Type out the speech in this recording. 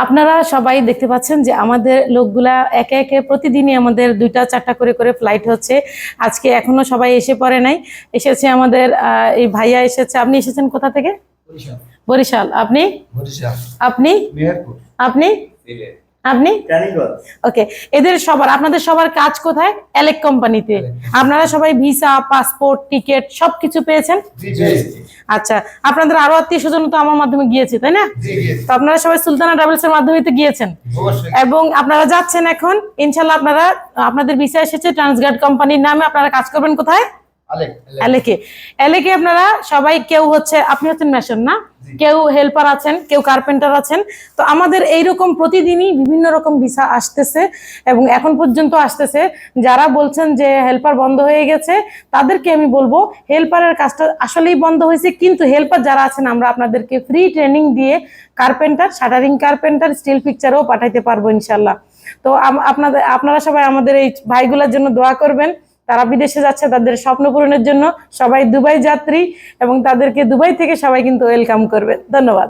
আপনারা সবাই দেখতে পাচ্ছেন যে আমাদের লোকগুলা একে একে প্রতিদিনই আমাদের 2টা 4টা করে করে ফ্লাইট হচ্ছে। আজকে এখনো সবাই এসে পড়ে নাই, এসেছে আমাদের এই ভাইয়া এসেছে। আপনি এসেছেন কোথা থেকে? বরিশাল। আপনি? আপনি? আপনি? আপনি? ওকে। এদের সবার, আপনাদের সবার কাজ কোথায়? এলেক কোম্পানিতে। আপনারা সবাই ভিসা, পাসপোর্ট, টিকিট সবকিছু পেয়েছেন? আচ্ছা, আপনাদের আরো আত্মীয় স্বজন তো আমার মাধ্যমে গিয়েছে, তাই না? তো আপনারা সবাই সুলতানা ট্রাভেলস এর মাধ্যমে তো গিয়েছেন, এবং আপনারা যাচ্ছেন এখন ইনশাল্লাহ। আপনাদের ভিসা এসেছে ট্রান্সগার্ড কোম্পানির নামে। আপনারা কাজ করবেন কোথায়? এলেকে। এলেকে আপনারা সবাই, কেউ হচ্ছে, আপনি হচ্ছেন মেশন না, কেউ হেল্পার আছেন, কেউ কার্পেন্টার আছেন। তো আমাদের এইরকম প্রতিদিনই বিভিন্ন রকম ভিসা আসতেছে, এবং এখন পর্যন্ত আসতেছে। যারা বলছেন যে হেল্পার বন্ধ হয়ে গেছে, তাদেরকে আমি বলবো হেল্পারের কাজটা আসলেই বন্ধ হয়েছে, কিন্তু হেল্পার যারা আছেন আমরা আপনাদেরকে ফ্রি ট্রেনিং দিয়ে কার্পেন্টার, শাটারিং কার্পেন্টার, স্টিল পিকচারও পাঠাইতে পারবো ইনশাল্লাহ। তো আপনারা সবাই আমাদের এই ভাইগুলোর জন্য দোয়া করবেন। তারা বিদেশে যাচ্ছে তাদের স্বপ্ন পূরণের জন্য। সবাই দুবাই যাত্রী, এবং তাদেরকে দুবাই থেকে সবাই কিন্তু ওয়েলকাম করবে। ধন্যবাদ।